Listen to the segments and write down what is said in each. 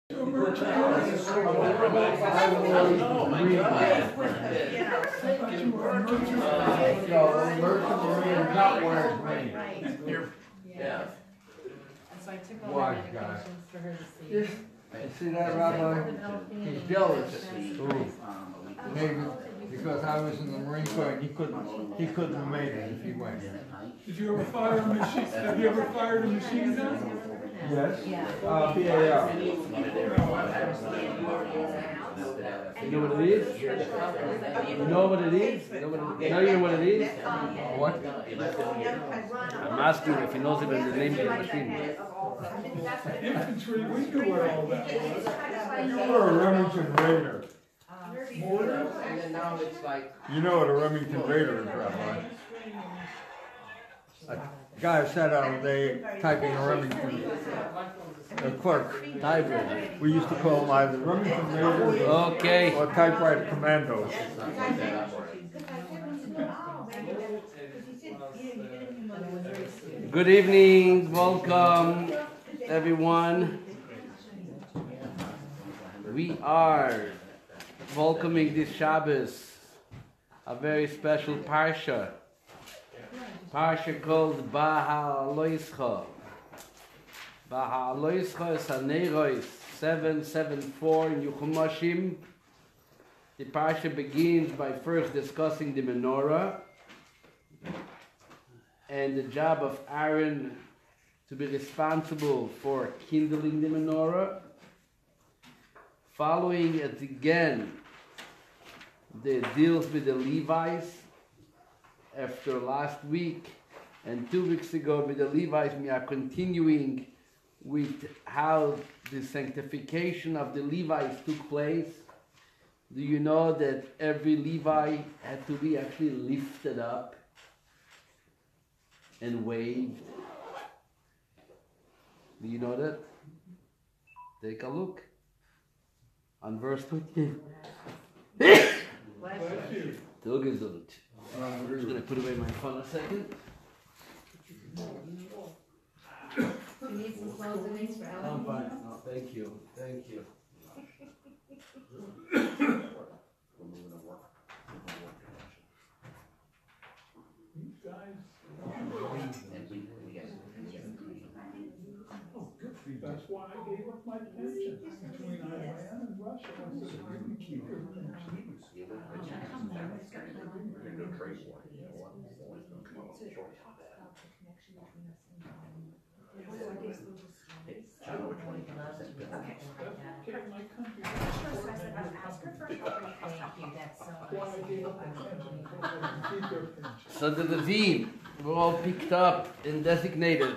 Yeah. So I took all the medications for her to see. You see that, Rabbi? He's jealous. Maybe because I was in the Marine Corps and he couldn't have made it if he went. Did you ever fire a machine? Have you ever fired a machine gun? Yes. Yeah. You know what it is? You know what it is? You know what it is? What? I'm asking if he knows even the name of the machine. Infantry, we knew what all that was. You were a Remington Raider. Mortars? And then now it's like... You know what a Remington Raider is, Rabbi? A guy sat all day typing a Remington. A clerk. Typewriter. We used to call them either Remington Raiders Okay. or typewriter commandos. Good evening, welcome everyone. We are welcoming this Shabbos a very special Parsha. Parsha called Behaalotecha. Behaalotecha is Haneros 774 in Yuchumashim. The Parsha begins by first discussing the menorah and the job of Aaron to be responsible for kindling the menorah. Following it again, the deals with the Levites. After last week and 2 weeks ago with the Levites, we are continuing with how the sanctification of the Levites took place. Do you know that every Levi had to be actually lifted up and waved? Do you know that? Take a look on verse 13. Still gesund. I'm just going to put away my phone a second. You need some clothes and things for Ellen? I'm fine. No, thank you. Thank you. These guys. Oh, good. That's why I gave up my pension between Iran and Russia. I said, I'm going to keep your pension. So the Levim were all picked up and designated.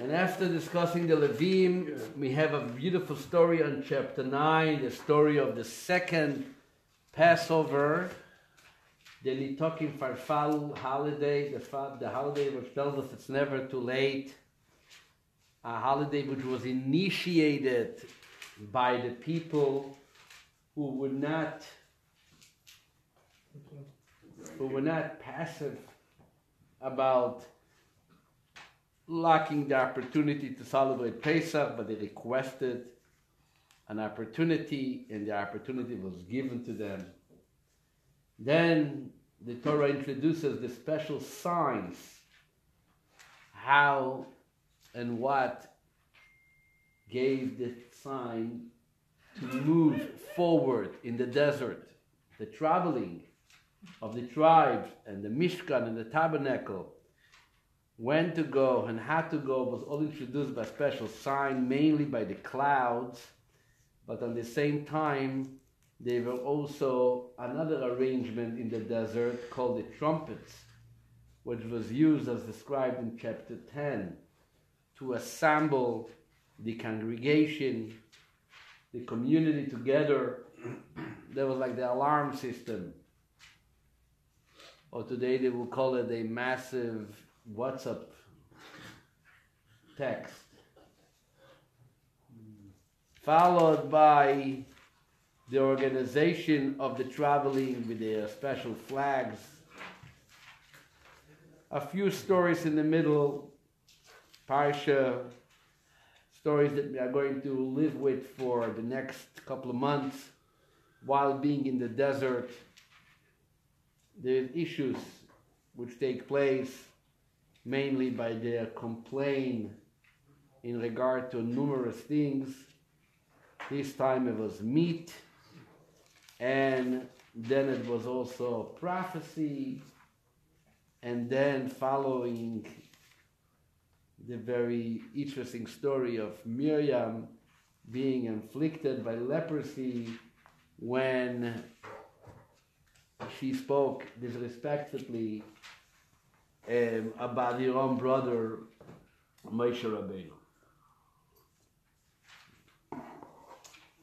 And after discussing the Levim, we have a beautiful story on chapter 9, the story of the second Passover, the Nitokim Farfal holiday, the holiday which tells us it's never too late, a holiday which was initiated by the people who were not passive about lacking the opportunity to celebrate Pesach, but they requested an opportunity, and the opportunity was given to them. Then the Torah introduces the special signs, how and what gave the sign to move forward in the desert, the traveling of the tribes and the Mishkan and the tabernacle, when to go and how to go was all introduced by a special sign, mainly by the clouds, but at the same time there were also another arrangement in the desert called the trumpets, which was used as described in chapter 10 to assemble the congregation, the community together. There was like the alarm system, or today they will call it a massive WhatsApp text, followed by the organization of the traveling with their special flags. A few stories in the middle. Parsha stories that we are going to live with for the next couple of months while being in the desert. There's issues which take place mainly by their complaint in regard to numerous things. This time it was meat, and then it was also prophecy, and then following the very interesting story of Miriam being afflicted by leprosy when she spoke disrespectfully about her own brother Moshe Rabbeinu.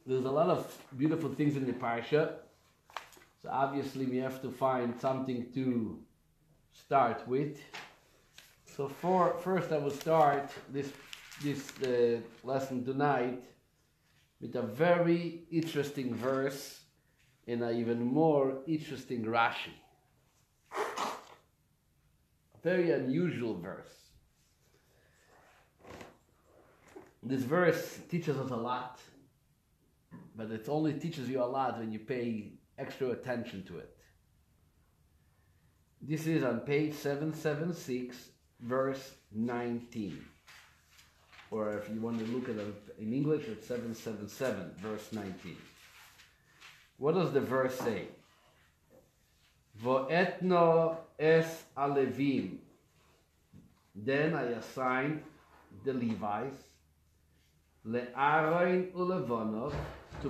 There's a lot of beautiful things in the Parsha, so obviously we have to find something to start with. So first I will start this lesson tonight with a very interesting verse and an even more interesting Rashi. A very unusual verse. This verse teaches us a lot, but it only teaches you a lot when you pay extra attention to it. This is on page 776, verse 19. Or if you want to look at it in English, it's 777, verse 19. What does the verse say? Vo'etno es alevim. Then I assigned the Levites le'aron ulevanov to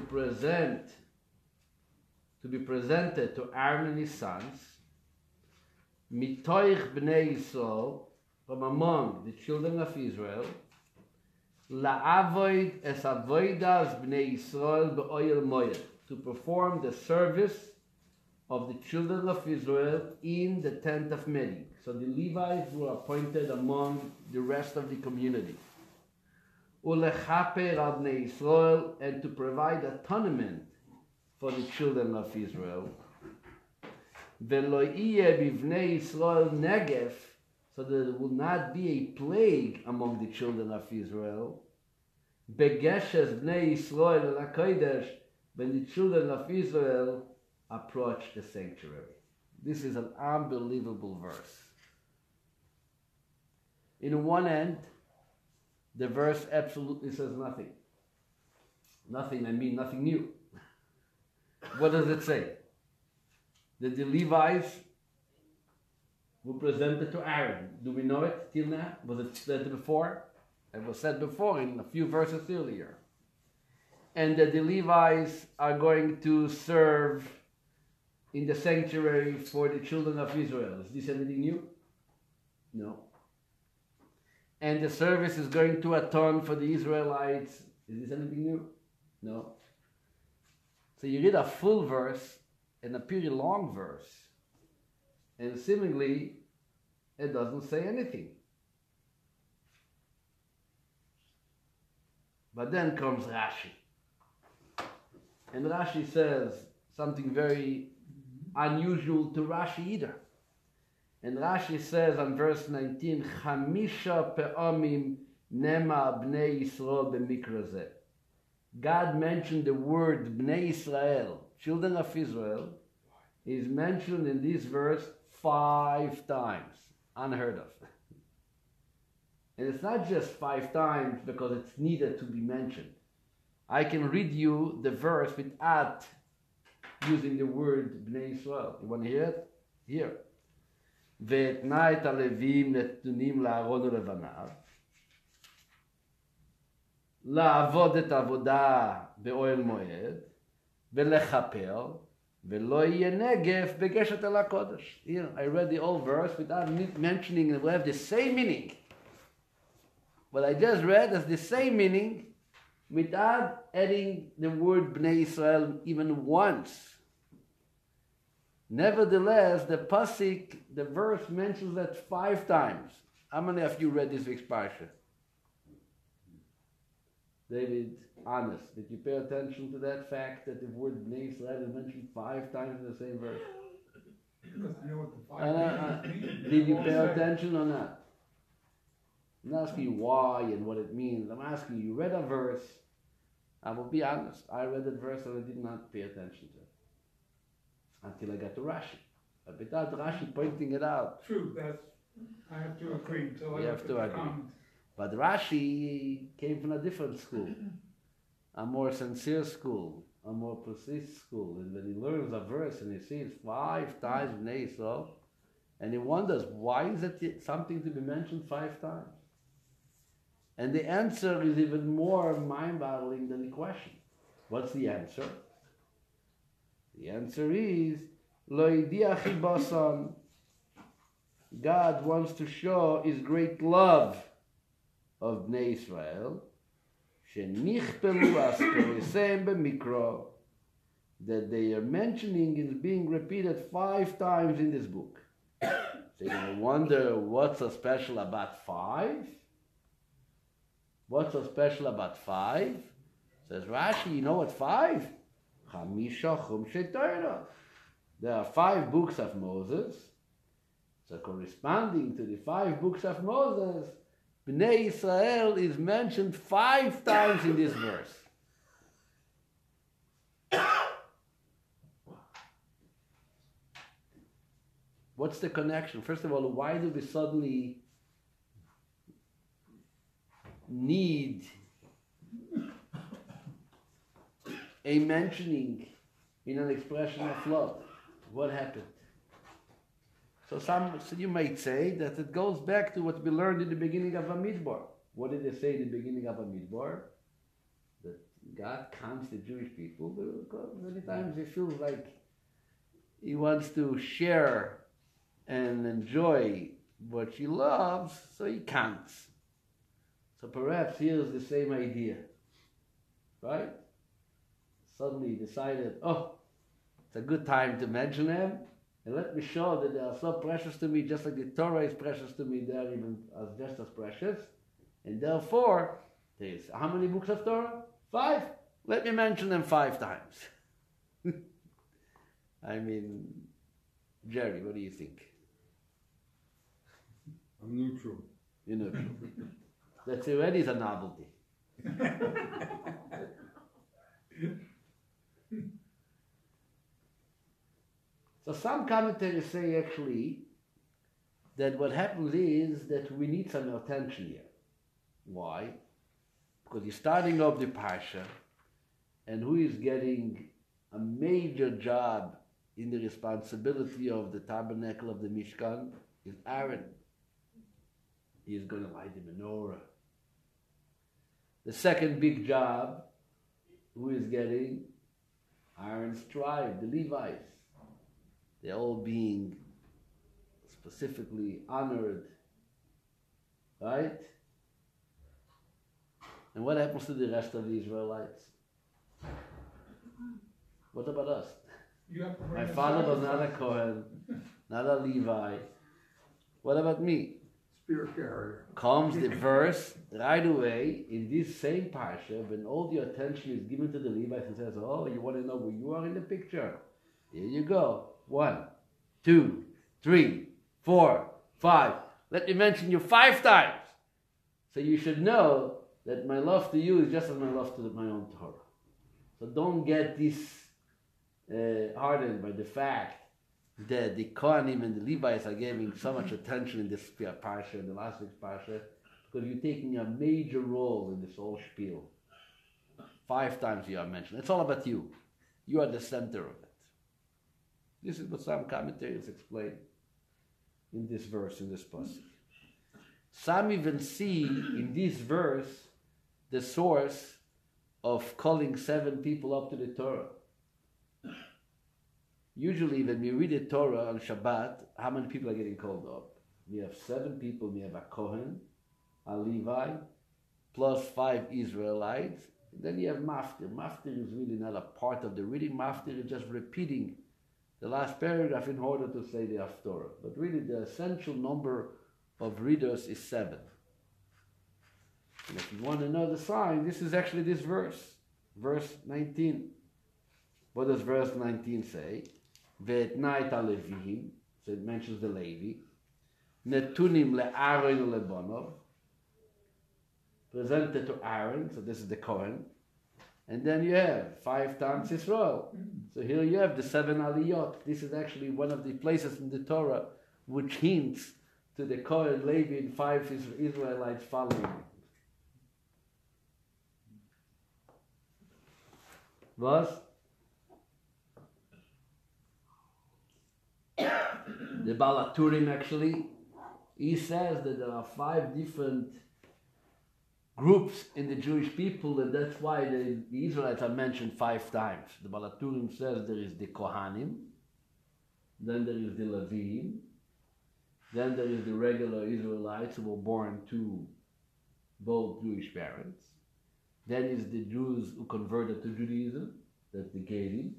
be presented to Aaron and his sons, mitoich bnei Yisrael, from among the children of Israel, la'avoid es avoidas bnei Yisrael be'oyel moed, to perform the service of the children of Israel in the tent of meeting. So the Levites were appointed among the rest of the community. Ulechaper al bnei Yisrael, and to provide atonement for the children of Israel. Velo iye bivnei Yisrael negef, so that there will not be a plague among the children of Israel. Begeshes bnei Yisrael el hakodesh, when the children of Israel approach the sanctuary. This is an unbelievable verse. In one end, the verse absolutely says nothing. Nothing, I mean nothing new. What does it say? That the Levites were presented to Aaron. Do we know it till now? Was it said before? It was said before in a few verses earlier. And that the Levites are going to serve in the sanctuary for the children of Israel. Is this anything new? No. And the service is going to atone for the Israelites. Is this anything new? No. So you read a full verse and a pretty long verse, and seemingly it doesn't say anything. But then comes Rashi. And Rashi says something very unusual to Rashi either. And Rashi says on verse 19, Chamisha pe'omim nema bnei Yisrael b'mikra zeh. God mentioned the word bnei Israel, children of Israel, is mentioned in this verse 5 times. Unheard of. And it's not just 5 times because it's needed to be mentioned. I can read you the verse without using the word Bnei Yisrael. You want to hear it? Here. Ve'etna et alevim netunim la'aron u'levanav la'avod et avodah be'oel moed ve'lechaper ve'lo yeh negef begeshet el hakodesh. Here, I read the whole verse without mentioning it will have the same meaning. What I just read has the same meaning without adding the word Bnei Israel even once. Nevertheless, the pasuk, the verse mentions that 5 times. How many of you read this week's Parsha? David, honest, did you pay attention to that fact that the word Bnei Israel is mentioned 5 times in the same verse? Because I know what the 5 means. Did you pay attention or not? I'm not asking you why and what it means. I'm asking you read a verse. I will be honest. I read that verse and I did not pay attention to it until I got to Rashi. But without Rashi pointing it out. True, I have to agree until I You look have at to the agree. comments. But Rashi came from a different school, a more sincere school, a more precise school. And when he learns a verse and he sees 5 times Bnei Yisrael, and he wonders, why is it something to be mentioned 5 times? And the answer is even more mind-boggling than the question. What's the answer? The answer is, Lo yidiachi basan. God wants to show His great love of Bnei Israel, shenichpelu askerisem b'mikro, that they are mentioning is being repeated 5 times in this book. So you're going to wonder what's so special about 5? What's so special about 5? Says Rashi, you know what 5? Chamisha chumshei Torah. There are 5 books of Moses. So corresponding to the 5 books of Moses, Bnei Israel is mentioned 5 times in this verse. What's the connection? First of all, why do we suddenly need a mentioning in an expression of love? What happened? So you might say that it goes back to what we learned in the beginning of Bamidbar. What did they say in the beginning of Bamidbar? That God comes to Jewish people because many times he feels like he wants to share and enjoy what she loves, so he can't. So perhaps here's the same idea, right? Suddenly he decided, it's a good time to mention them, and let me show that they are so precious to me, just like the Torah is precious to me, they are even just as precious. And therefore, there's how many books of Torah? 5. Let me mention them 5 times. I mean, Jerry, what do you think? I'm neutral. You're neutral. That's already a novelty. So some commentators say actually that what happens is that we need some attention here. Why? Because you're starting off the Parsha, and who is getting a major job in the responsibility of the tabernacle of the Mishkan is Aaron. He is going to light the menorah. The second big job, who is getting? Aaron's tribe, the Levites. They're all being specifically honored, right? And what happens to the rest of the Israelites? What about us? You have to bring My a father was not a sacrifice. Kohen, not a Levi. What about me? Spear carrier. Comes the verse right away in this same Parsha when all the attention is given to the Levites and says, oh, you want to know where you are in the picture? Here you go. 1, 2, 3, 4, 5. Let me mention you 5 times. So you should know that my love to you is just as my love to my own Torah. So don't get this hardened by the fact that the Kohanim and the Levites are giving so much attention in this Parsha, in the last week's Parsha, because you're taking a major role in this whole spiel. 5 times you are mentioned. It's all about you. You are the center of it. This is what some commentators explain in this verse, in this passage. Some even see in this verse the source of calling 7 people up to the Torah. Usually when we read the Torah on Shabbat, how many people are getting called up? We have 7 people. We have a Kohen, a Levi, plus 5 Israelites. And then you have Maftir. Maftir is really not a part of the reading. Maftir is just repeating the last paragraph in order to say the Haftorah. But really the essential number of readers is 7. And if you want to know the sign, this is actually this verse. Verse 19. What does verse 19 say? Ve'etnait ha-levihim, so it mentions the Levi. Netunim le'aron le'bonov. presented to Aaron, so this is the Kohen, and then you have 5 times Israel. So here you have the 7 aliyot. This is actually one of the places in the Torah which hints to the Kohen, Levi, and 5 Israelites following him. Was? The Behaalotecha actually, he says that there are 5 different groups in the Jewish people, and that's why the Israelites are mentioned 5 times. The Behaalotecha says there is the Kohanim, then there is the Levim, then there is the regular Israelites who were born to both Jewish parents. Then is the Jews who converted to Judaism, that's the Gerim.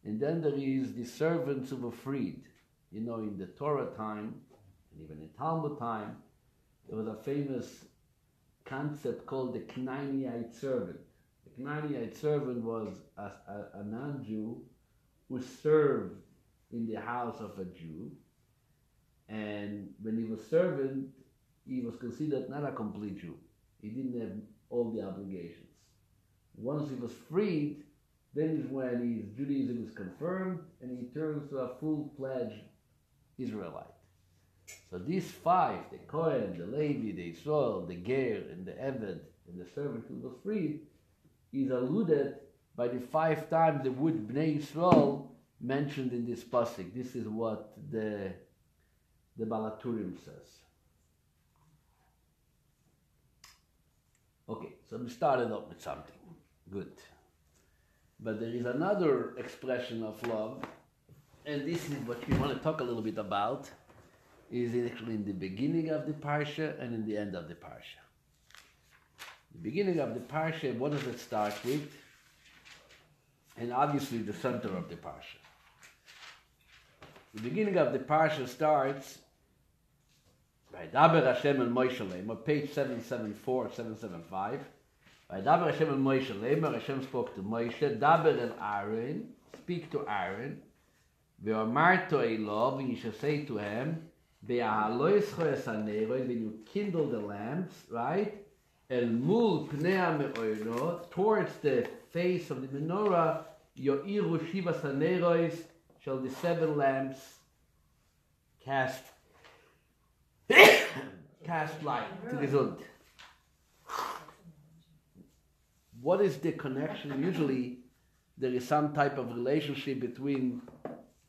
And then there is the servants who were freed. You know, in the Torah time, and even in Talmud time, there was a famous concept called the Canaanite servant. The Canaanite servant was a non-Jew who served in the house of a Jew. And when he was servant, he was considered not a complete Jew. He didn't have all the obligations. Once he was freed, then is when his Judaism is confirmed and he turns to a full-fledged Israelite. So these 5, the Kohen, the Levi, the Israel, the Ger, and the Eved, and the servant who was freed, is alluded by the 5 times the word Bnei Israel mentioned in this pasuk. This is what the Behaalotecha says. Okay, so we started off with something good. But there is another expression of love, and this is what we want to talk a little bit about, is actually in the beginning of the Parsha and in the end of the Parsha. The beginning of the Parsha, what does it start with? And obviously the center of the Parsha. The beginning of the Parsha starts by Daber Hashem and Moshe Leimer, page 774, 775. By Daber Hashem and Moshe Leimer, Hashem spoke to Moshe, Daber el Aaron, speak to Aaron, Ve'omar to Elov, and you shall say to him, Behaalotecha es haneros, when you kindle the lamps, right? El mul pnei ha'meorot, towards the face of the menorah, yo'iru shivas haneros, shall the 7 lamps cast light to Gesund. What is the connection? Usually there is some type of relationship between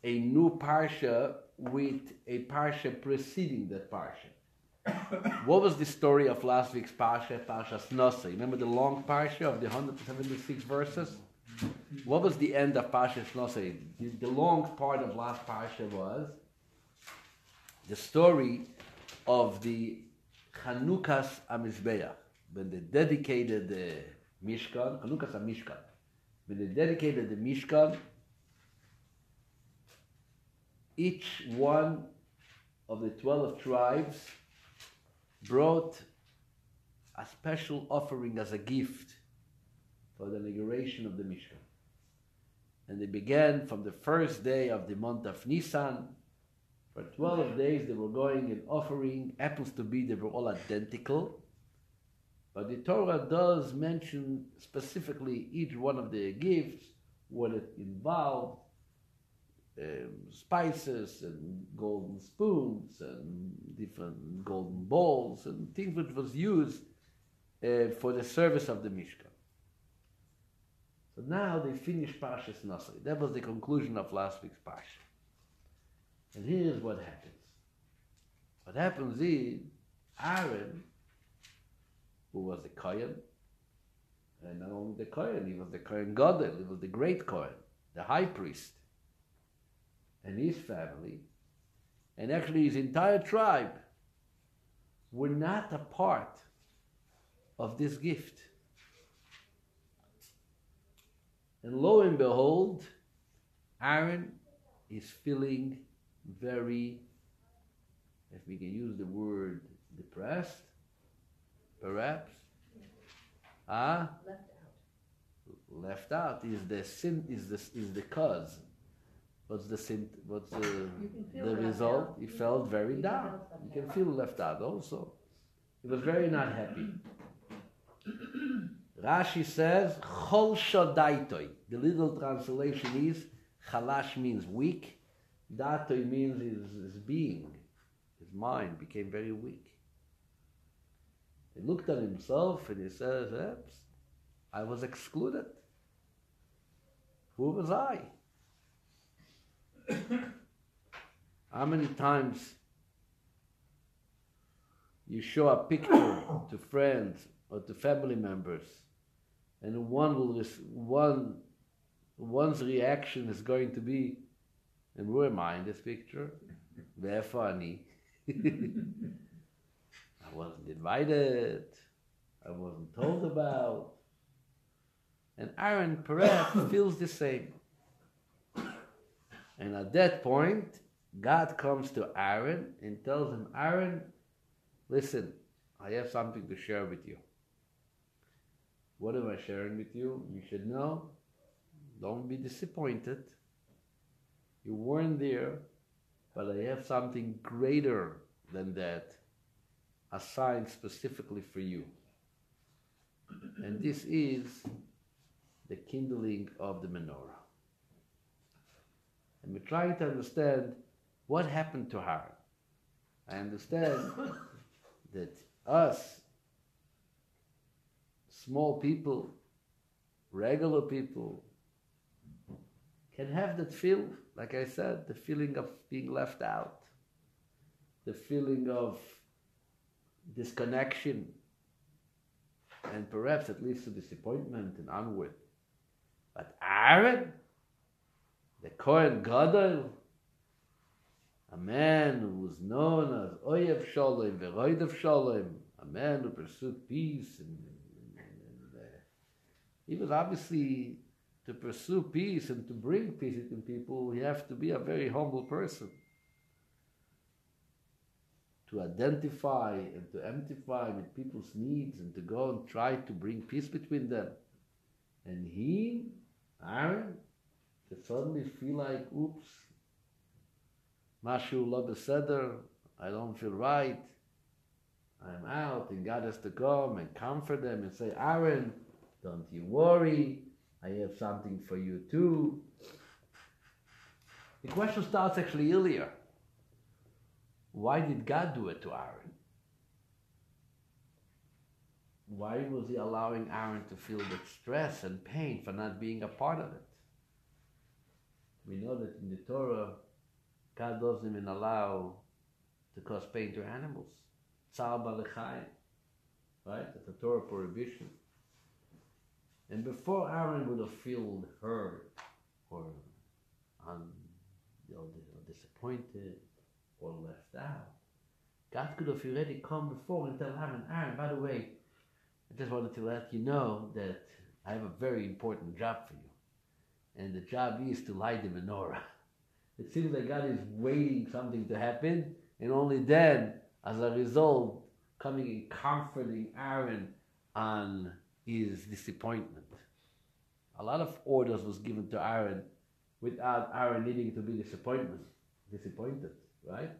a new Parsha with a Parsha preceding that Parsha. What was the story of last week's Parsha, Parshas Nosei? Remember the long Parsha of the 176 verses? What was the end of Parshas Nosei? The long part of last Parsha was the story of the Chanukas HaMizbeach, when they dedicated the Mishkan, Chanukas HaMishkan. When they dedicated the Mishkan, each one of the 12 tribes brought a special offering as a gift for the inauguration of the Mishkan. And they began from the first day of the month of Nisan. For 12 days they were going and offering. Happens to be they were all identical. But the Torah does mention specifically each one of the gifts, what it involved, spices and golden spoons and different golden bowls and things which was used for the service of the Mishkan. So now they finished Parshas Nosei. That was the conclusion of last week's Parsha. And here's what happens. What happens is Aaron, who was the Kohen, and not only the Kohen, he was the Kohen Gadol, he was the great Kohen, the high priest, and his family, and actually his entire tribe, were not a part of this gift. And lo and behold, Aaron is feeling very, if we can use the word depressed, perhaps. Left out is the sin, is the cause. What's the sin? What's the result? He felt very down. You can feel left out also. He was very not happy. Rashi says, Chol Shodaitoi. The literal translation is, Chalash means weak, Datoi means his being, his mind became very weak. He looked at himself and he says, I was excluded. Who was I? How many times you show a picture to friends or to family members, and one's reaction is going to be, and where am I in this picture? Very funny. I wasn't invited. I wasn't told about. And Aaron perhaps feels the same. And at that point, God comes to Aaron and tells him, Aaron, listen, I have something to share with you. What am I sharing with you? You should know. Don't be disappointed. You weren't there, but I have something greater than that, assigned specifically for you. And this is the kindling of the menorah. And we're trying to understand what happened to her. I understand that us, small people, regular people, can have that feel, like I said, the feeling of being left out, the feeling of disconnection, and perhaps it leads to disappointment and onward. But Aaron, the Kohen Gadol, a man who was known as Oyev Shalom, Veroidev Shalom, a man who pursued peace, and he was obviously, to pursue peace and to bring peace to people, you have to be a very humble person. To identify and to empathize with people's needs and to go and try to bring peace between them. And he, Aaron, to suddenly feel like, oops, Mashu lo beseder, I don't feel right, I'm out, and God has to come and comfort them and say, Aaron, don't you worry, I have something for you too. The question starts actually earlier. Why did God do it to Aaron? Why was he allowing Aaron to feel that stress and pain for not being a part of it? We know that in the Torah, God doesn't even allow to cause pain to animals. Tzar balechayim, right? That's a Torah prohibition. And before Aaron would have felt hurt or disappointed or left out, God could have already come before and tell Aaron, by the way, I just wanted to let you know that I have a very important job for you. And the job is to light the menorah. It seems like God is waiting something to happen, and only then, as a result, coming and comforting Aaron on his disappointment. A lot of orders was given to Aaron without Aaron needing to be disappointed, right?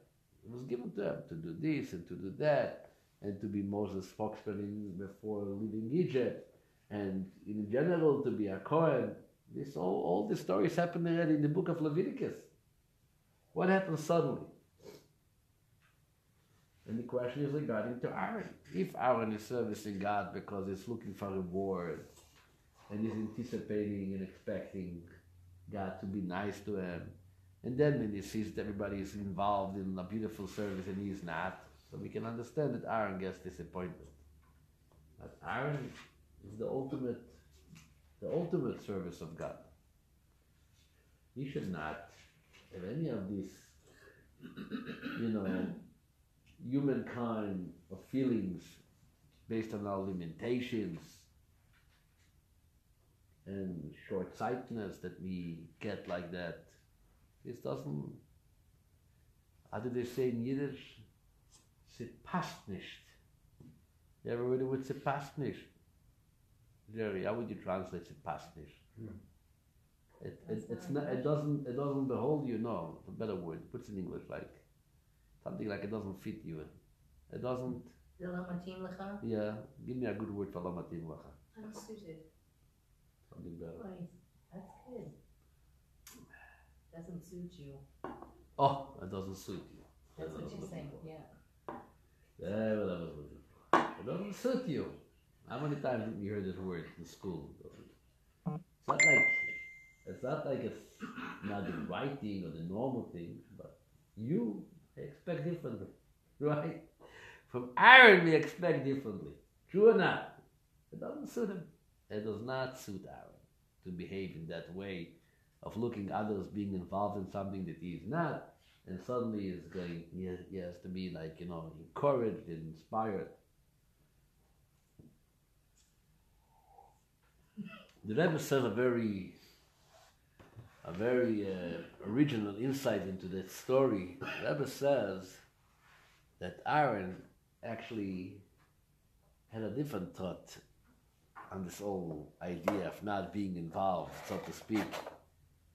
It was given to him to do this and to do that, and to be Moses' spokesman before leaving Egypt, and in general to be a Kohen. All these stories happened already in the book of Leviticus. What happened suddenly? And the question is regarding to Aaron. If Aaron is servicing God because he's looking for a reward, and he's anticipating and expecting God to be nice to him, and then when he sees that everybody is involved in a beautiful service and he's not, so we can understand that Aaron gets disappointed. But Aaron is the ultimate service of God. He should not have any of these, humankind of feelings based on our limitations and short-sightedness that we get like that. This doesn't, how do they say in Yiddish? "Sie passt nicht." You ever read the word "sie passt nicht"? Jerry, how would you translate "sie passt nicht"? It doesn't behold you. No, it's a better word. What's in English like? Something like it doesn't fit you. It doesn't. Lo matim lecha? Yeah, give me a good word for lo matim lecha. Unsuited. Something better. Nice. That's good. Doesn't suit you. Oh, it doesn't suit you. That's what she's saying, yeah. Yeah, well, that was looking for. It doesn't suit you. How many times have you heard this word in school? It's not like it's not the right thing or the normal thing, but you expect differently, right? From Aaron, we expect differently. True or not? It doesn't suit him. It does not suit Aaron to behave in that way of looking others being involved in something that he is not, and suddenly is going. He has to be like encouraged and inspired. The Rebbe says a very original insight into that story. The Rebbe says that Aaron actually had a different thought on this whole idea of not being involved, so to speak,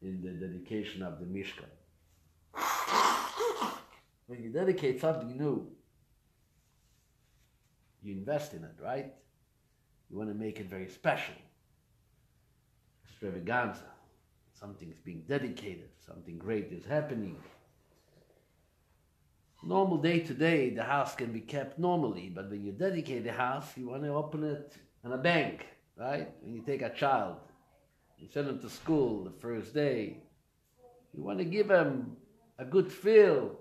in the dedication of the Mishkan. When you dedicate something new, you invest in it, right? You want to make it very special. Extravaganza. Something's being dedicated. Something great is happening. Normal day to day, the house can be kept normally, but when you dedicate the house, you want to open it in a bank, right? When you take a child, you send him to school the first day, you want to give him a good feel.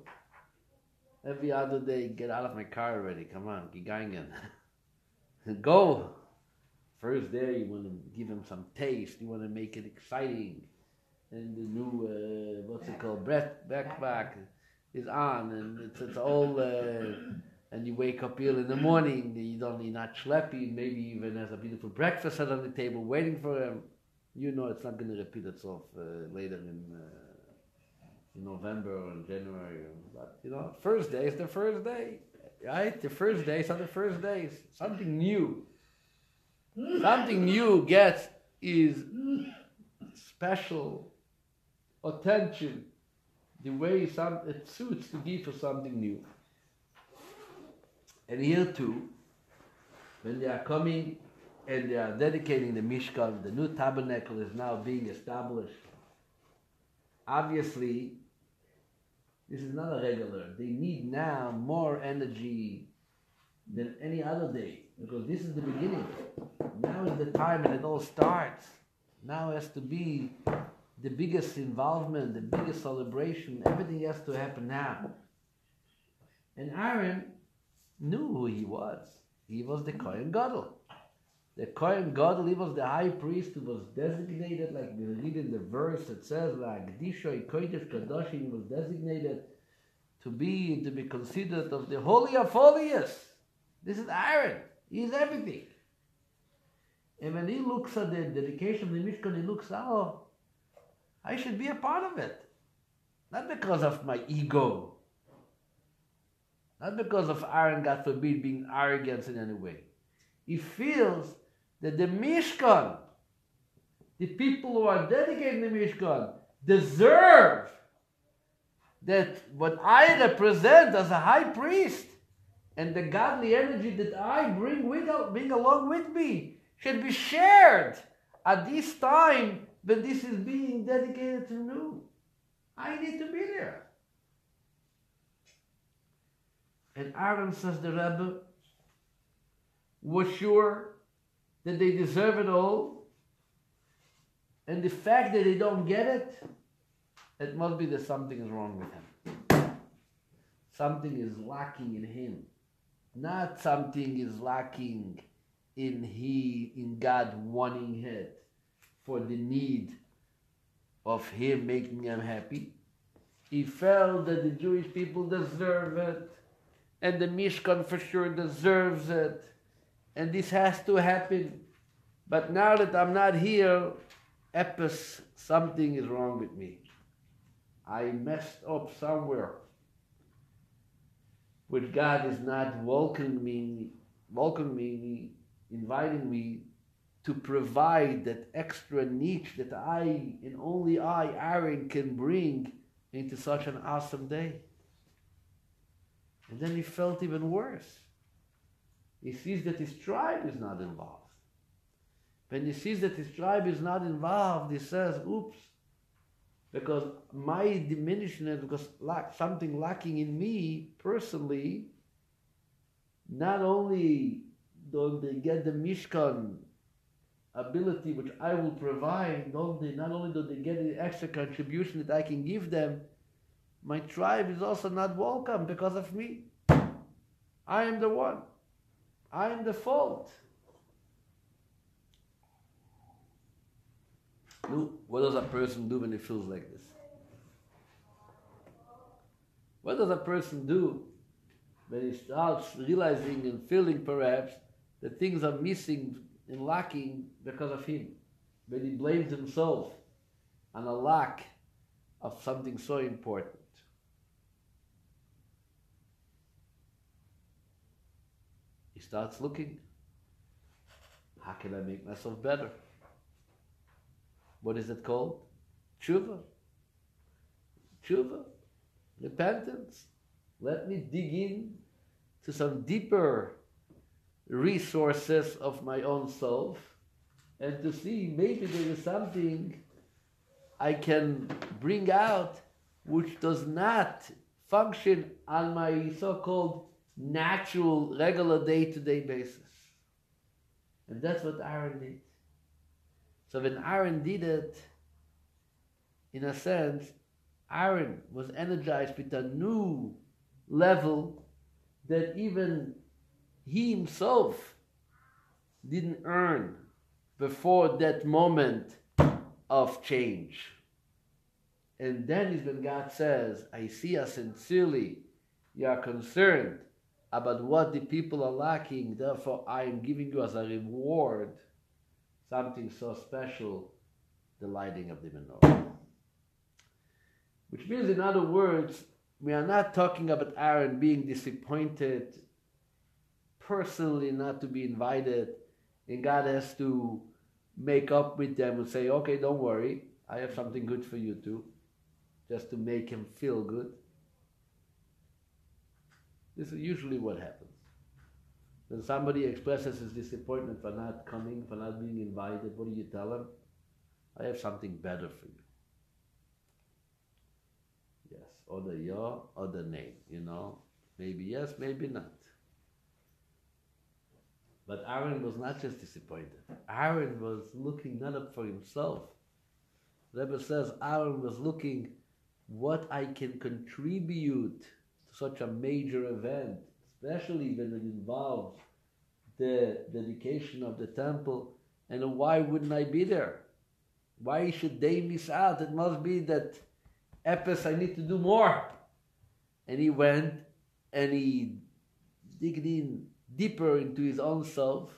Every other day, get out of my car already. Come on, get going. Go. First day, you want to give him some taste. You want to make it exciting. And the new, backpack is on, and it's all, and you wake up early in the morning, you're not schleppy, maybe even has a beautiful breakfast set on the table waiting for him. You know it's not going to repeat itself later in November or in January. But, first day is the first day, right? The first days are the first days. Something new. Something new gets is special attention, the way it suits to give for something new. And here too, when they are coming and they are dedicating the Mishkan, the new tabernacle is now being established. Obviously, this is not a regular. They need now more energy than any other day, because this is the beginning. Now is the time when it all starts. Now has to be the biggest involvement, the biggest celebration. Everything has to happen now. And Aaron knew who he was. He was the Kohen Gadol. The Kohen Gadol, he was the high priest who was designated, like we read in the verse, it says, Gdisha Kodesh Kadoshim, was designated to be considered of the Holy of Holiest. This is Aaron. He is everything. And when he looks at the dedication of the Mishkan, he looks, I should be a part of it. Not because of my ego. Not because of Aaron, God forbid, being arrogant in any way. He feels that the Mishkan, the people who are dedicating the Mishkan, deserve that what I represent as a high priest and the godly energy that I bring along with me should be shared at this time when this is being dedicated to new. I need to be there. And Aaron, says the Rebbe, was sure that they deserve it all, and the fact that they don't get it, it must be that something is wrong with him. Something is lacking in him. Not something is lacking in God wanting it for the need of him making him happy. He felt that the Jewish people deserve it, and the Mishkan for sure deserves it, and this has to happen. But now that I'm not here, Epis, something is wrong with me. I messed up somewhere, which God is not welcoming me, inviting me to provide that extra niche that I, and only I, Aaron, can bring into such an awesome day. And then he felt even worse. He sees that his tribe is not involved. When he sees that his tribe is not involved, he says, oops, because my diminishment, because something lacking in me personally, not only do they get the Mishkan ability which I will provide, not only do they get the extra contribution that I can give them, my tribe is also not welcome because of me. I am the one. I am the fault. What does a person do when he feels like this? What does a person do when he starts realizing and feeling perhaps that things are missing and lacking because of him? When he blames himself on a lack of something so important. He starts looking, how can I make myself better? What is it called? Tshuva. Tshuva. Repentance. Let me dig in to some deeper resources of my own self and to see maybe there is something I can bring out which does not function on my so-called natural, regular day-to-day basis. And that's what Aaron did. So when Aaron did it, in a sense, Aaron was energized with a new level that even he himself didn't earn before that moment of change. And then is when God says, I see how sincerely you are concerned about what the people are lacking, therefore I am giving you as a reward something so special, the lighting of the menorah. Which means, in other words, we are not talking about Aaron being disappointed, personally not to be invited, and God has to make up with them and say, okay, don't worry, I have something good for you too, just to make him feel good. This is usually what happens. When somebody expresses his disappointment for not coming, for not being invited, what do you tell him? I have something better for you. Yes, or the ya, or the name, Maybe yes, maybe not. But Aaron was not just disappointed. Aaron was looking not up for himself. The Rebbe says Aaron was looking what I can contribute to such a major event, especially when it involves the dedication of the temple, and why wouldn't I be there? Why should they miss out? It must be that Epis, I need to do more. And he went and he digged in deeper into his own self,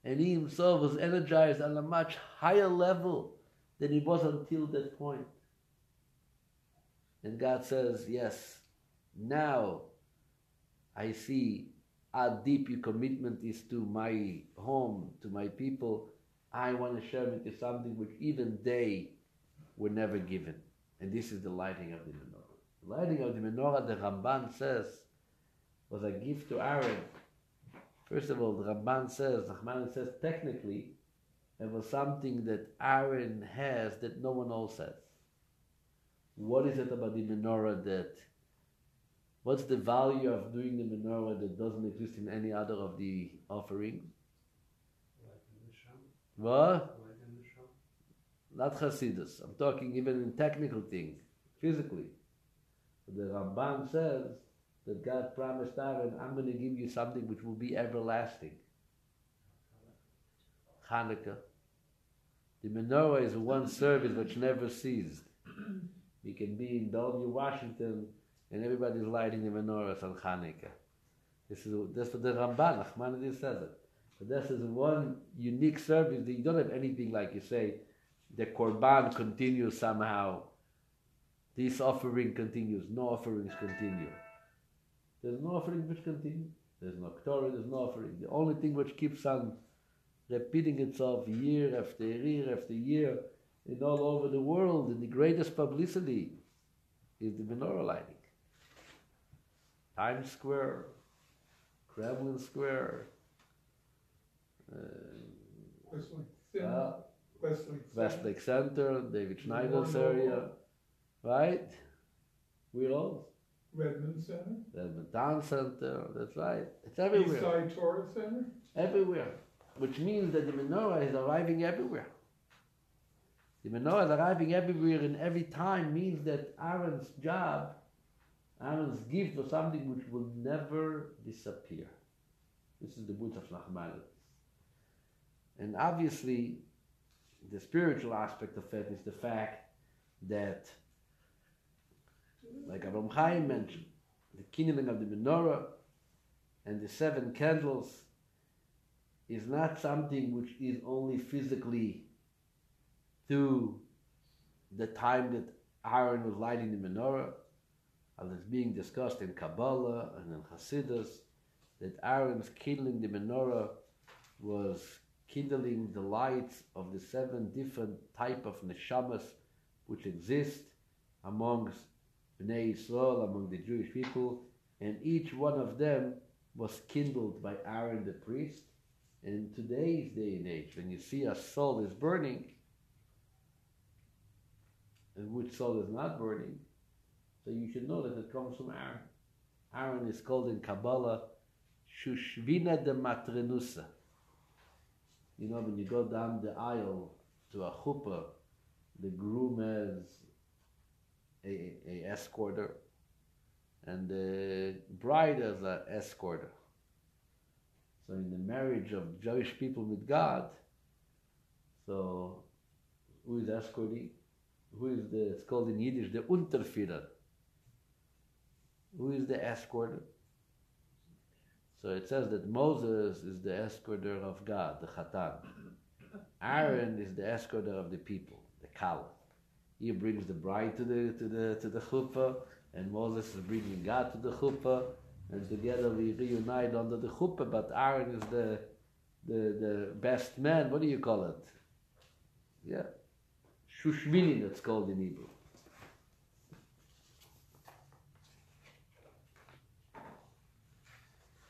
and he himself was energized on a much higher level than he was until that point. And God says, yes, now I see how deep your commitment is to my home, to my people. I want to share with you something which even they were never given. And this is the lighting of the menorah. The lighting of the menorah, the Ramban says, was a gift to Aaron. First of all, the Ramban says, Nachman says, technically, it was something that Aaron has that no one else has. What is it about the menorah what's the value of doing the menorah that doesn't exist in any other of the offerings? What? Not Hasidus. I'm talking even in technical things, physically. The Ramban says that God promised Aaron, I'm going to give you something which will be everlasting. Hanukkah. The menorah is one service which never ceased. You can be in W, Washington, and everybody's lighting the menorahs on Hanukkah. That's what the Ramban, Nachmanides says it. But this is one unique service that you don't have anything like you say, the Korban continues somehow. This offering continues. No offerings continue. There's no offering which continue. There's no Torah, there's no offering. The only thing which keeps on repeating itself year after year after year and all over the world, and the greatest publicity is the menorah lighting. Times Square, Kremlin Square, Westlake Center, David Schneider's area, right? Willows. Redmond Center. Redmond Town Center, that's right. It's everywhere. Eastside Torah Center. Everywhere. Which means that the menorah is arriving everywhere. The menorah is arriving everywhere in every time means that Aaron's job, Aaron's gift was something which will never disappear. This is the boot of Nachmanides. And obviously, the spiritual aspect of it is the fact that, like Rabbi Chaim mentioned, the kindling of the menorah and the 7 candles is not something which is only physically through the time that Aaron was lighting the menorah, as it's being discussed in Kabbalah and in Hasidus, that Aaron's kindling the menorah was kindling the lights of the 7 different type of neshamas which exist amongst Bnei Yisrael, among the Jewish people, and each one of them was kindled by Aaron the priest. And in today's day and age, when you see a soul is burning, and which soul is not burning, so you should know that it comes from Aaron. Aaron is called in Kabbalah Shushvina de Matrenusa. You know, when you go down the aisle to a chuppah, the groom has a escorter, and the bride has an escorter. So in the marriage of Jewish people with God, so who is escorting? Who is it's called in Yiddish, the Unterführer. Who is the escorter? So it says that Moses is the escorter of God, the Chatan. Aaron is the escorter of the people, the Kala. He brings the bride to the chuppah, and Moses is bringing God to the chuppah, and together we reunite under the chuppah. But Aaron is the best man. What do you call it? Yeah, Shushmini, that's called in Hebrew.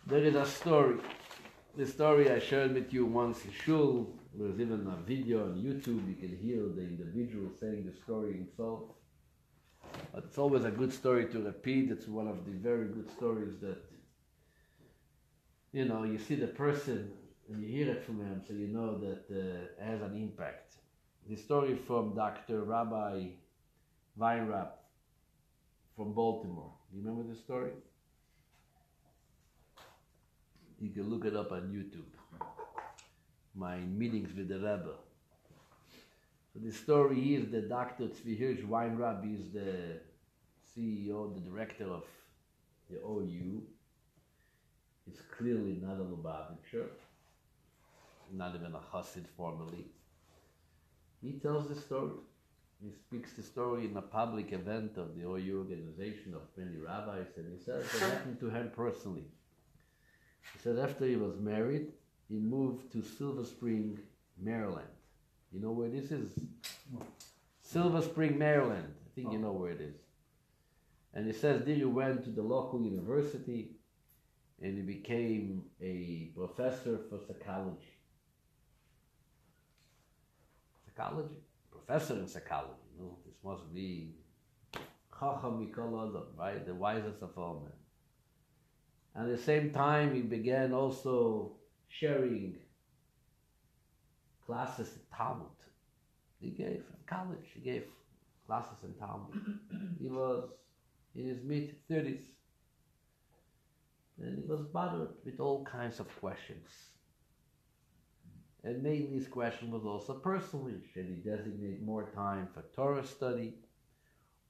There is a story. The story I shared with you once in Shul. There's even a video on YouTube. You can hear the individual saying the story himself. But it's always a good story to repeat. It's one of the very good stories that, you know, you see the person and you hear it from him, so you know that it has an impact. The story from Dr. Rabbi Weinrab from Baltimore. Do you remember this story? You can look it up on YouTube. My meetings with the Rabbi. So the story is that Dr. Tzvi Hirsch Weinrab is the CEO, the director of the OU. He's clearly not a Lubavitcher, not even a Chassid formally. He tells the story. He speaks the story in a public event of the OU organization of many rabbis, and he says it happened to him personally. He said after he was married, he moved to Silver Spring, Maryland. You know where this is? Silver Spring, Maryland. I think you know where it is. And he says there he went to the local university and he became a professor for psychology. Psychology? Professor in psychology. You know, this must be Chacham Mikol Adam, right? The wisest of all men. And at the same time, he began also sharing classes in Talmud. He gave college, he gave classes in Talmud. He was in his mid-30s. And he was bothered with all kinds of questions. And mainly his question was also personally, should he designate more time for Torah study?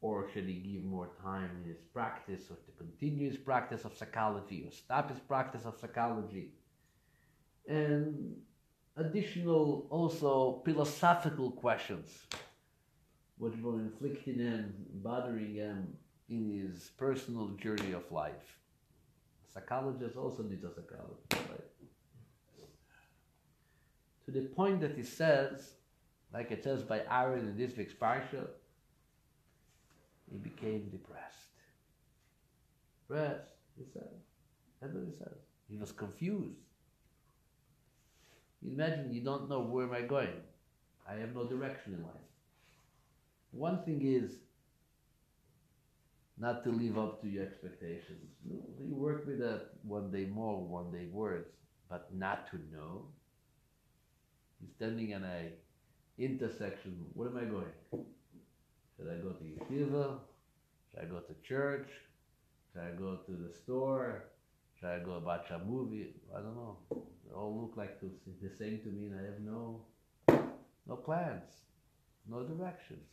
Or should he give more time in his practice, or to continue his practice of psychology, or stop his practice of psychology? And additional also philosophical questions which were inflicting him, bothering him in his personal journey of life. Psychologists also need a psychologist, right? To the point that he says, like it says by Aaron in this week's Parsha, he became depressed. Depressed, he said. That's what he says. He was confused. Imagine you don't know where am I going. I have no direction in life. One thing is not to live up to your expectations. You work with that one day more, one day worse, but not to know. You're standing on a intersection. Where am I going? Should I go to yeshiva? Should I go to church? Should I go to the store? Should I go watch a movie? I don't know. They all look like the same to me, and I have no plans, no directions.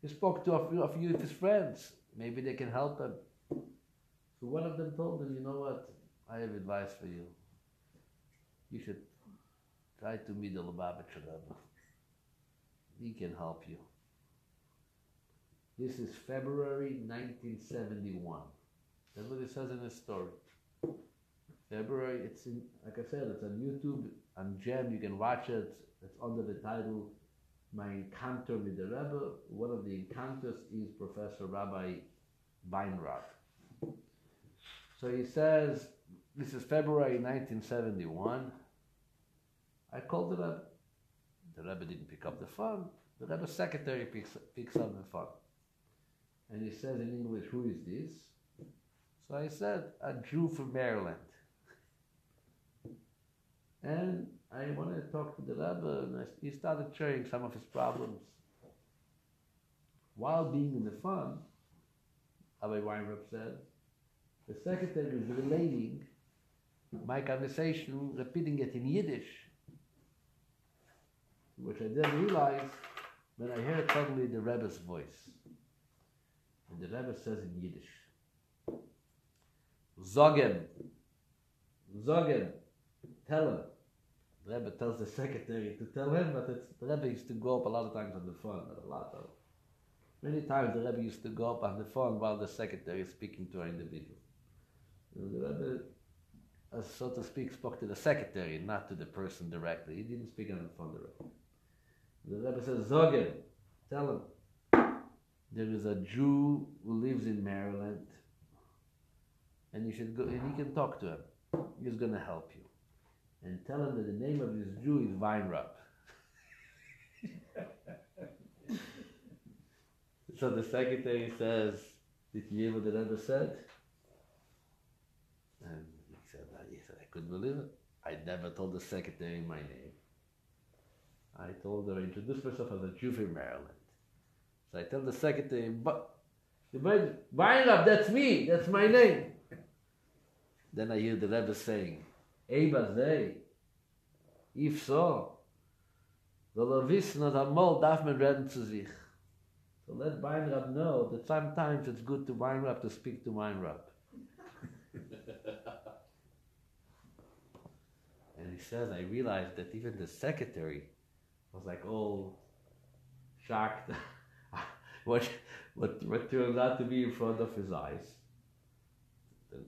He spoke to a few of his friends. Maybe they can help him. So one of them told him, you know what? I have advice for you. You should try to meet the Lubavitcher Rebbe. He can help you. This is February 1971. That's what it says in the story. February, it's in, like I said, it's on YouTube, on Gem, you can watch it. It's under the title, My Encounter with the Rebbe. One of the encounters is Professor Rabbi Weinrab. So he says, this is February 1971. I called the Rebbe. The Rebbe didn't pick up the phone. The Rebbe's secretary picks up the phone. And he says in English, who is this? So I said, a Jew from Maryland. And I wanted to talk to the Rebbe, and he started sharing some of his problems. While being in the phone, Rabbi Weinrab said, the secretary was relating my conversation, repeating it in Yiddish, which I then realized when I heard suddenly the Rebbe's voice. And the Rebbe says in Yiddish, Zogem, tell him. The Rebbe tells the secretary to tell him, but the Rebbe used to go up a lot of times on the phone, many times the Rebbe used to go up on the phone while the secretary is speaking to an individual. The Rebbe, so to speak, spoke to the secretary, not to the person directly. He didn't speak on the phone directly. The Rebbe says, Zogem, tell him, there is a Jew who lives in Maryland, and you should go, and he can talk to him. He's going to help you. And tell him that the name of this Jew is Weinrab. So the secretary says, did you hear what the Rebbe said? And he said, I couldn't believe it. I never told the secretary my name. I told her, introduce myself as a Jew from Maryland. So I tell the secretary, but Weinrab, that's me, that's my name. Then I hear the Rebbe saying, Eibazei, if so, soll wissen, dass einmal darf man reden zu sich. So let Weinrab know that sometimes it's good to Weinrab to speak to Weinrab. And he says, I realized that even the secretary was like all shocked what turned out to be in front of his eyes.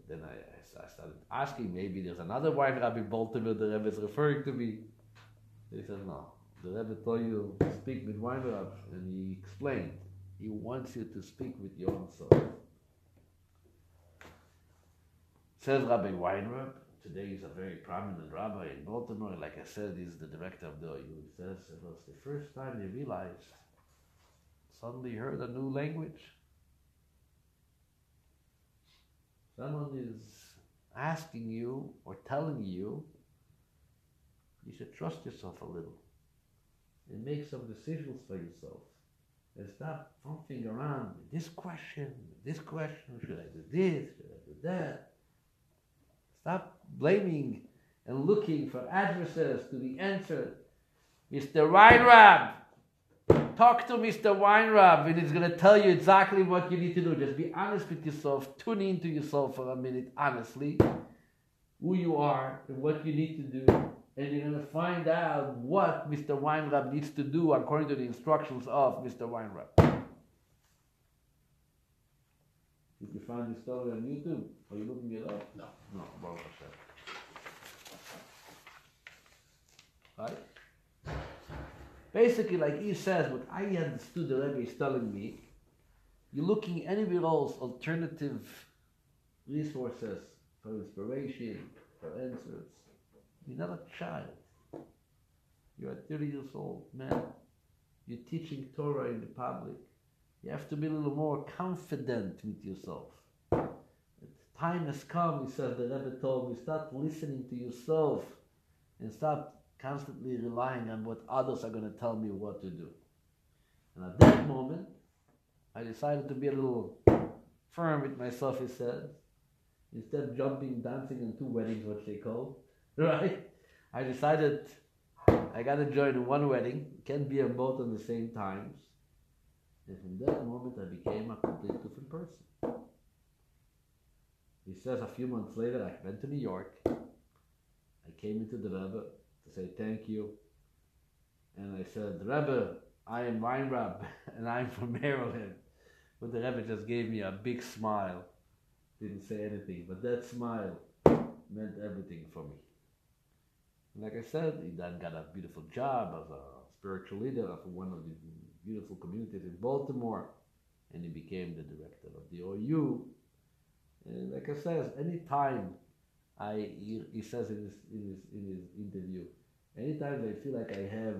Then I started asking, maybe there's another Weinrab in Baltimore the Rebbe is referring to me. He said, no, the Rebbe told you to speak with Weinrab, and he explained, he wants you to speak with your own soul. Says Rabbi Weinrab, today he's a very prominent rabbi in Baltimore, like I said, he's the director of the OU. He says it was the first time he realized, suddenly heard a new language. Someone is asking you or telling you, you should trust yourself a little and make some decisions for yourself. And stop fumbling around with this question, should I do this, should I do that? Stop blaming and looking for adversaries to be answered. Mr. Weinrab, talk to Mr. Weinrab, and he's going to tell you exactly what you need to do. Just be honest with yourself. Tune into yourself for a minute, honestly, who you are and what you need to do. And you're going to find out what Mr. Weinrab needs to do according to the instructions of Mr. Weinrab. Did you find this story on YouTube? Are you looking it up? No. No, Baruch Hashem. Right? Basically, like he says, what I understood the Rebbe is telling me, you're looking anywhere else, alternative resources for inspiration, for answers. You're not a child. You're 30 years old, man. You're teaching Torah in the public. You have to be a little more confident with yourself. The time has come, he says, the Rebbe told me, start listening to yourself and stop constantly relying on what others are going to tell me what to do. And at that moment, I decided to be a little firm with myself, he said. Instead of jumping, dancing in 2 weddings, what they call, right? I decided I got to join in 1 wedding. Can't be on both at the same times. And from that moment, I became a completely different person. He says a few months later, I went to New York. I came into the Rebbe to say thank you. And I said, Rebbe, I am Weinrab, and I'm from Maryland. But the Rebbe just gave me a big smile. Didn't say anything, but that smile meant everything for me. And like I said, he then got a beautiful job as a spiritual leader of one of the beautiful communities in Baltimore, and he became the director of the OU. And like I said, any time he says in his interview, anytime I feel like I have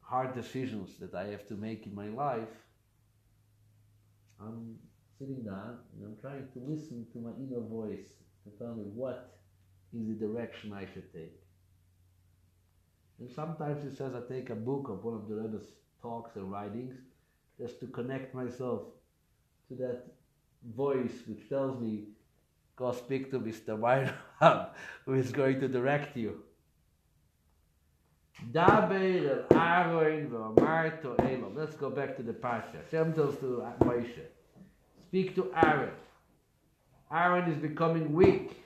hard decisions that I have to make in my life, I'm sitting down and I'm trying to listen to my inner voice to tell me what is the direction I should take. And sometimes he says I take a book of one of the Rebbe's talks or writings just to connect myself to that voice which tells me, go speak to Mr. Weinrab, who is going to direct you. Daber el Aaron v'amarto Elam. Let's go back to the Parsha. Hashem tells to Moshe, speak to Aaron. Aaron is becoming weak.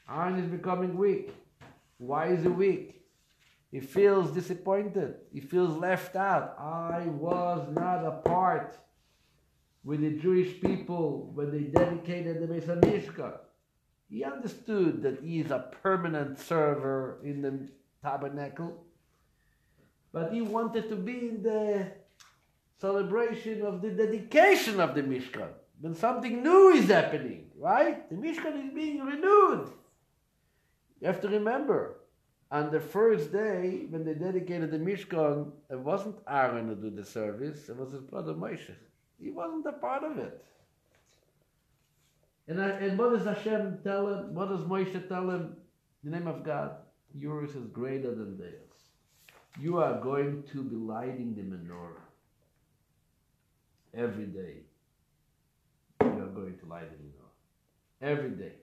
Aaron is becoming weak. Why is he weak? He feels disappointed. He feels left out. I was not a part with the Jewish people when they dedicated the Beis HaMishkan. He understood that he is a permanent server in the tabernacle, but he wanted to be in the celebration of the dedication of the Mishkan. When something new is happening, right? The Mishkan is being renewed. You have to remember, on the first day, when they dedicated the Mishkan, it wasn't Aaron who did the service, it was his brother Moshe. He wasn't a part of it. And what does Hashem tell him? What does Moshe tell him? In the name of God, yours is greater than theirs. You are going to be lighting the menorah. Every day, you are going to light the menorah. Every day.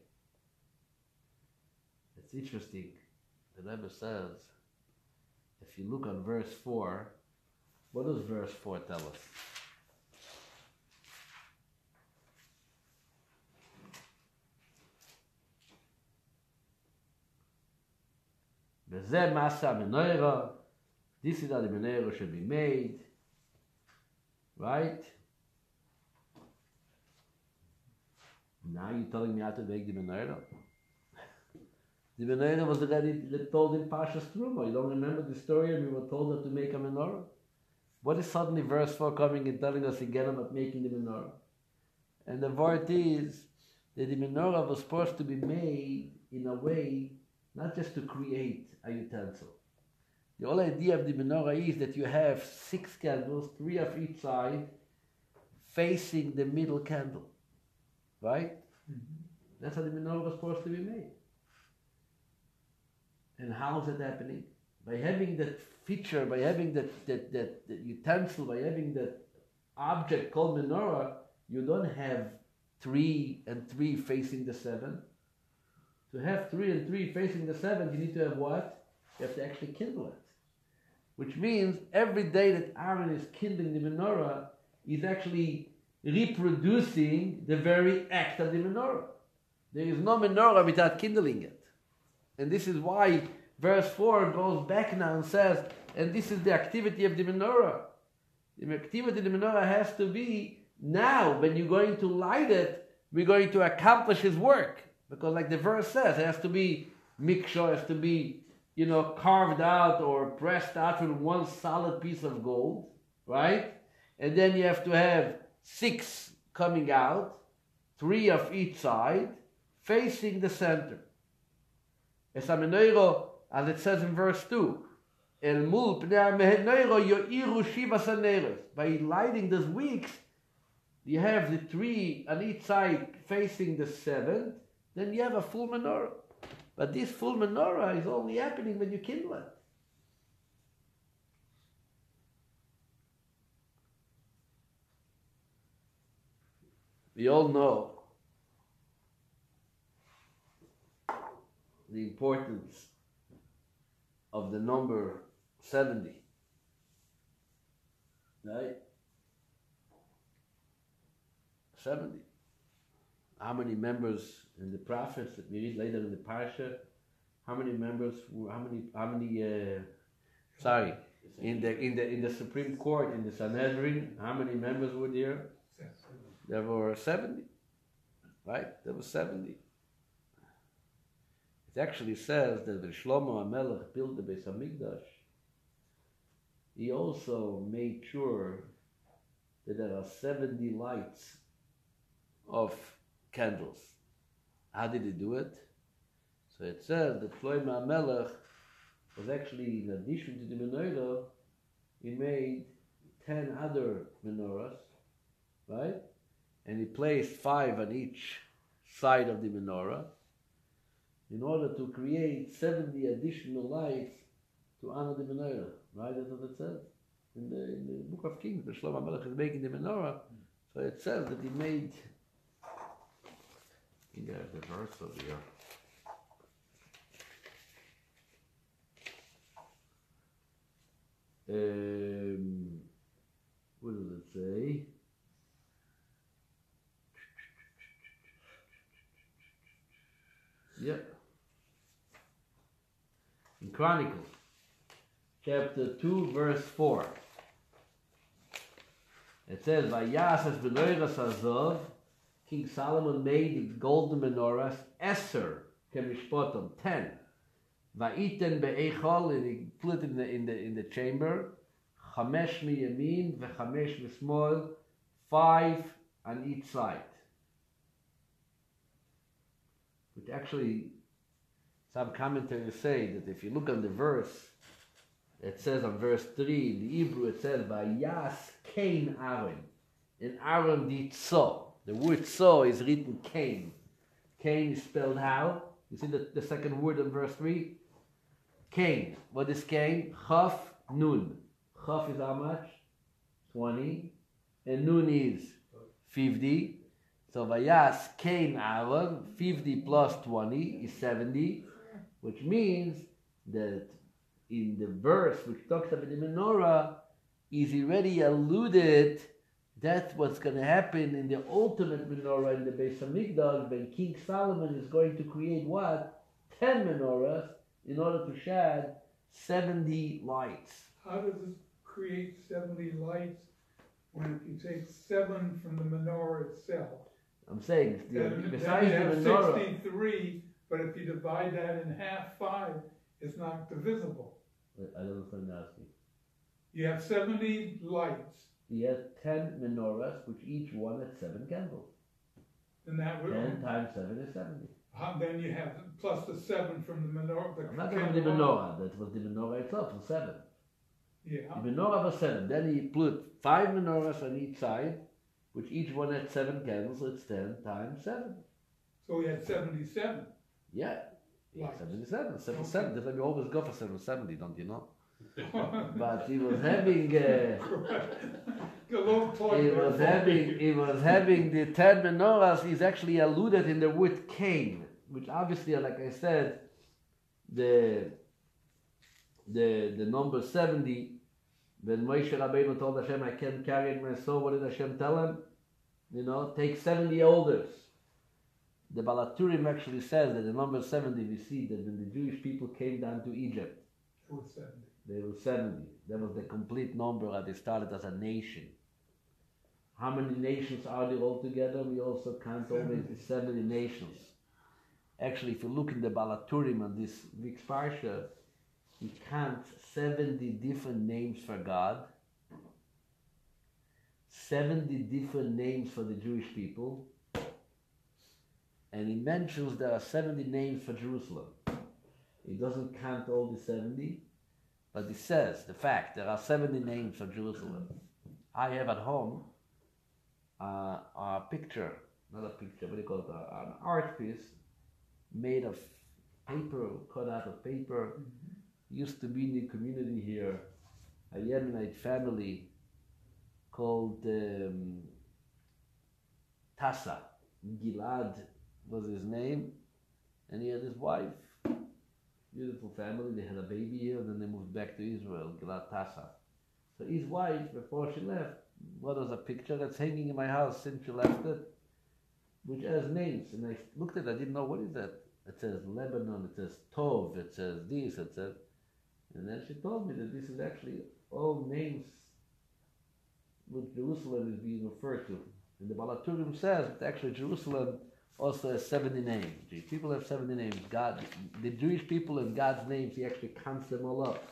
It's interesting. The Rebbe says, if you look on verse 4, what does verse 4 tell us? Bezeh masa menorah. This is how the menorah should be made. Right? Now you're telling me how to make the menorah? The menorah was already told in Parsha's Truma. You don't remember the story and we were told that to make a menorah? What is suddenly verse 4 coming and telling us again about making the menorah? And the word is that the menorah was supposed to be made in a way not just to create a utensil. The whole idea of the menorah is that you have 6 candles, 3 of each side, facing the middle candle. Right? Mm-hmm. That's how the menorah was supposed to be made. And how is it happening? By having that feature, by having that utensil, by having that object called menorah, you don't have 3 and 3 facing the 7. To have 3 and 3 facing the 7, you need to have what? You have to actually kindle it. Which means every day that Aaron is kindling the menorah, he's actually reproducing the very act of the menorah. There is no menorah without kindling it. And this is why verse 4 goes back now and says, and this is the activity of the menorah. The activity of the menorah has to be, now when you're going to light it, we're going to accomplish his work. Because like the verse says, it has to be mikshah, it has to be, carved out or pressed out from one solid piece of gold, right? And then you have to have 6 coming out, 3 of each side, facing the center. Es a menorah, as it says in verse 2. El mul pnei menorah yo'iru shivas haneros. By lighting those wicks, you have the 3 on each side facing the 7th, then you have a full menorah. But this full menorah is only happening when you kindle it. We all know the importance of the number 70. Right? 70. How many members in the prophets that we read later in the Parsha? How many members? In the Supreme Court in the Sanhedrin? How many members were there? There were 70. Right? There were 70. It actually says that when Shlomo HaMelech built the Beis HaMikdash, he also made sure that there are 70 lights of candles. How did he do it? So it says that Shlomo HaMelech was actually, in addition to the menorah, he made 10 other menorahs, right? And he placed 5 on each side of the menorah in order to create 70 additional lights to honor the menorah, right? That's what it says in the book of Kings. The Shlomo HaMelech is making the menorah, so it says that he made. You have the verse over here. What does it say? Yeah. In Chronicles, chapter 2, verse 4. It says, Vayas es menorahs hazov, King Solomon made the golden menorahs, Eser, kemishpotam, 10. Va'iten be'echol, and he put it in the chamber, Chamesh miyamin, ve'chamesh mismol, 5 on each side. Which actually, some commentators say that if you look on the verse, it says on verse 3, in the Hebrew it says, Vayas Cain Aaron, and Aaron did so. The word so is written Cain. Cain is spelled how? You see the second word in verse 3? Cain. What is Cain? Chaf Nun. Chaf is how much? 20. And Nun is 50. So Vayas Cain Aaron, 50 plus 20 is 70, which means that in the verse which talks about the menorah, is already alluded that's what's going to happen in the ultimate menorah in the Beis HaMikdash, when King Solomon is going to create what? 10 menorahs in order to shed 70 lights. How does it create 70 lights when if you take 7 from the menorah itself? I'm saying, Then besides you the have menorah, 63, but if you divide that in half 5, it's not divisible. I don't understand asking. You have 70 lights. He has 10 menorahs, which each one had 7 candles. And that would 10 times 7 is 70. then you have plus the 7 from the menorah. I'm not talking about the menorah, that was the menorah itself, was 7. Yeah. The menorah was 7. Then he put 5 menorahs on each side, which each one had 7 candles, so it's 10 times 7. So we had 77. Yeah. Right. 77. 77. That's why we always go for 770, don't you know? But he was having he was having the 10 menorahs is actually alluded in the word Cain, which obviously, like I said, the number 70. When Moshe Rabbeinu told Hashem, I can't carry it myself, what did Hashem tell him? Take 70 elders. The Behaalotecha actually says that the number 70, we see that when the Jewish people came down to Egypt, they were 70. That was the complete number that they started as a nation. How many nations are there altogether? We also count always the 70 nations. Actually, if you look in the Behaalotecha on this week's Parsha, he counts 70 different names for God, 70 different names for the Jewish people, and he mentions there are 70 names for Jerusalem. He doesn't count all the 70, but he says, the fact, there are 70 names of Jerusalem. I have at home a picture, not a picture, what do you call it, an art piece made of paper, cut out of paper. Used to be in the community here, a Yemenite family called Tassa. Gilad was his name, and he had his wife. Beautiful family. They had a baby here, and then they moved back to Israel. Gilad Tassa. So his wife, before she left, what was a picture that's hanging in my house since she left it, which has names. And I looked at it, I didn't know, what is that? It says Lebanon, it says Tov, it says this, it says... And then she told me that this is actually all names which Jerusalem is being referred to. And the Behaalotecha says that actually Jerusalem also has 70 names. People have 70 names. God, the Jewish people in God's names, he actually counts them all up.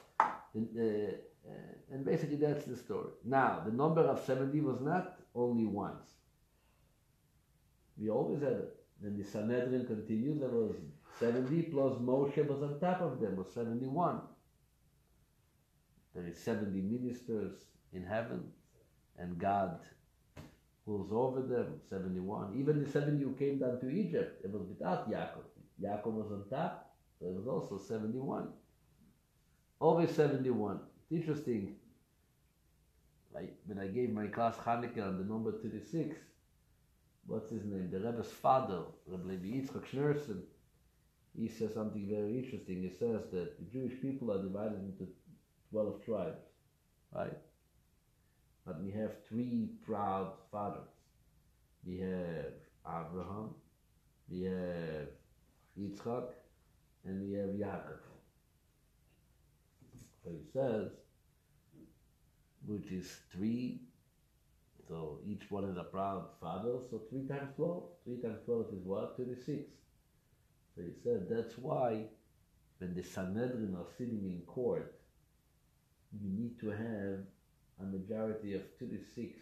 And basically that's the story. Now, the number of 70 was not only once. We always had it. Then the Sanhedrin continued, there was 70 plus Moshe was on top of them, was 71. There is 70 ministers in heaven, and God rules over them, 71. Even the 70 who came down to Egypt, it was without Yaakov. Yaakov was on top, so it was also 71. Always 71. It's interesting, when I gave my class Hanukkah on the number 36, what's his name? The Rebbe's father, Rabbi Yitzchak Schneerson, he says something very interesting. He says that the Jewish people are divided into 12 tribes, right? But we have 3 proud fathers. We have Abraham, we have Yitzchak, and we have Yaakov. So he says, which is 3, so each one is a proud father, so 3 times 12. 3 times 12 is what? 36. So he said, that's why when the Sanhedrin are sitting in court, you need to have a majority of 36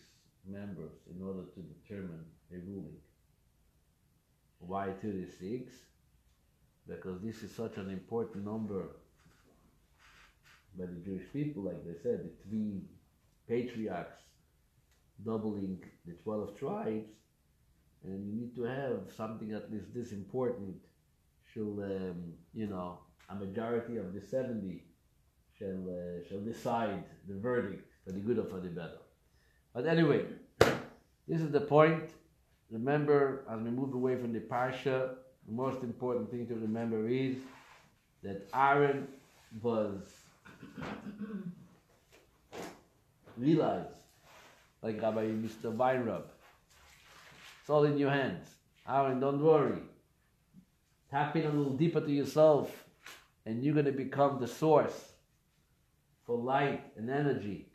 members in order to determine a ruling. Why 36? Because this is such an important number by the Jewish people, like they said, the 3 patriarchs doubling the 12 tribes, and you need to have something at least this important, a majority of the 70 shall decide the verdict for the good or for the better. But anyway, this is the point. Remember, as we move away from the Parsha, the most important thing to remember is that Aaron was realized, like Rabbi Mr. Weinrab, it's all in your hands. Aaron, don't worry. Tap in a little deeper to yourself, and you're going to become the source for light and energy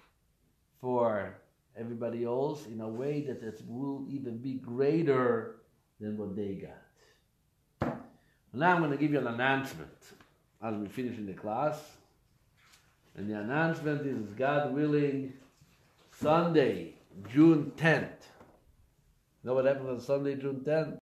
for everybody else in a way that it will even be greater than what they got. Now I'm going to give you an announcement as we finish in the class. And the announcement is, God willing, Sunday, June 10th. You know what happens on Sunday, June 10th?